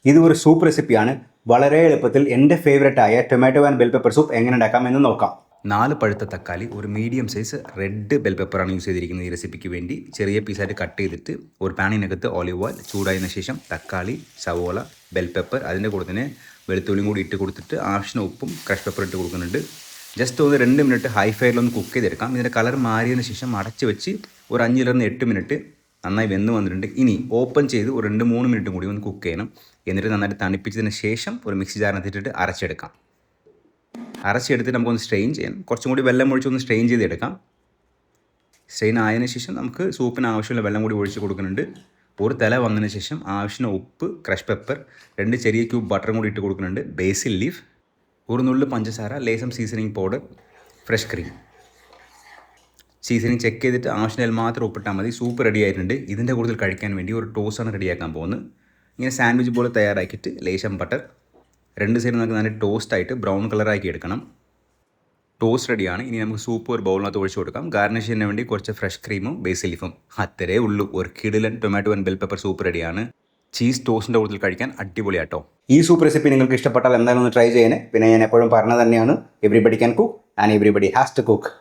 ഇത് ഒരു സൂപ്പ് റെസിപ്പിയാണ്. വളരെ എളുപ്പത്തിൽ എൻ്റെ ഫേവറേറ്റ് ആയ tomato and bell pepper soup എങ്ങനെ ഉണ്ടാക്കാം എന്ന് നോക്കാം. 4 പഴുത്ത തക്കാളി, ഒരു മീഡിയം സൈസ് റെഡ് ബെൽ പെപ്പറാണ് യൂസ് ചെയ്തിരിക്കുന്നത് ഈ റെസിപ്പിക്ക് വേണ്ടി. ചെറിയ പീസായിട്ട് കട്ട് ചെയ്തിട്ട് ഒരു പാനിനകത്ത് ഓലിവ് ഓയിൽ ചൂടായതിനു ശേഷം തക്കാളി, സവോള, ബെൽ പെപ്പർ, അതിൻ്റെ കൂടെ തന്നെ വെളുത്തുള്ളിയും കൂടി ഇട്ട് കൊടുത്തിട്ട് ആവശ്യത്തിന് ഉപ്പും ക്രഷ് പെപ്പർ ഇട്ട് കൊടുക്കുന്നുണ്ട്. ജസ്റ്റ് ഒന്ന് 2 മിനിറ്റ് ഹൈ ഫയറിലൊന്ന് കുക്ക് ചെയ്തെടുക്കാം. ഇതിൻ്റെ കളർ മാറിയതിന് ശേഷം അടച്ച് വെച്ച് ഒരു 5-8 മിനിറ്റ് നന്നായി വെന്ത് വന്നിട്ടുണ്ട്. ഇനി ഓപ്പൺ ചെയ്ത് ഒരു 2-3 മിനിറ്റും കൂടി ഒന്ന് കുക്ക് ചെയ്യണം. എന്നിട്ട് നന്നായിട്ട് തണുപ്പിച്ചതിന് ശേഷം ഒരു മിക്സി ജാറിനകത്തിട്ടിട്ട് അരച്ചെടുക്കാം. അരച്ചെടുത്തിട്ട് നമുക്കൊന്ന് സ്ട്രെയിൻ ചെയ്യാം. കുറച്ചും കൂടി വെള്ളം ഒഴിച്ചൊന്ന് സ്ട്രെയിൻ ചെയ്തെടുക്കാം. സ്ട്രെയിൻ ആയതിനു ശേഷം നമുക്ക് സൂപ്പിന് ആവശ്യമുള്ള വെള്ളം കൂടി ഒഴിച്ച് കൊടുക്കുന്നുണ്ട്. ഒരു തിള വന്നതിന് ശേഷം ആവശ്യത്തിന് ഉപ്പ്, ക്രഷ് പെപ്പർ, 2 ചെറിയ ക്യൂബ് ബട്ടറും കൂടി ഇട്ട് കൊടുക്കുന്നുണ്ട്. ബേസിൽ ലീഫ്, ഒരു നുള്ളു പഞ്ചസാര, ലേസം seasoning powder, fresh cream. Seasoning check ചെയ്തിട്ട് ആവശ്യത്തിൽ മാത്രം ഉപ്പിട്ടാൽ മതി. സൂപ്പ് റെഡി ആയിട്ടുണ്ട്. ഇതിൻ്റെ കൂടുതൽ കഴിക്കാൻ വേണ്ടി ഒരു ടോസ്റ്റാണ് റെഡിയാക്കാൻ പോകുന്നത്. ഇങ്ങനെ സാൻഡ്വിച്ച് പോലെ തയ്യാറാക്കിയിട്ട് ലേശം ബട്ടർ 2 സൈഡ് നമുക്ക് നല്ല ടോസ്റ്റായിട്ട് ബ്രൗൺ കളറാക്കി എടുക്കണം. ടോസ്റ്റ് റെഡിയാണ്. ഇനി നമുക്ക് സൂപ്പ് ഒരു ബൗളിനകത്ത് ഒഴിച്ച് കൊടുക്കാം. ഗാർണിഷ് ചെയ്യാൻ വേണ്ടി കുറച്ച് ഫ്രഷ് ക്രീമും ബേസിൽ ലീഫും. അത്രേ ഉള്ളൂ. ഒരു കിടിലൻ tomato and bell pepper soup റെഡിയാണ്. ചീസ് ടോസ്റ്റിൻ്റെ കൂടുതൽ കഴിക്കാൻ അടിപൊളിയാട്ടോ. ഈ സൂപ്പ് റെസിപ്പി നിങ്ങൾക്ക് ഇഷ്ടപ്പെട്ടാൽ എന്തായാലും ഒന്ന് ട്രൈ ചെയ്യണേ. പിന്നെ ഞാൻ എപ്പോഴും പറഞ്ഞത് തന്നെയാണ്, everybody can cook and everybody has to cook.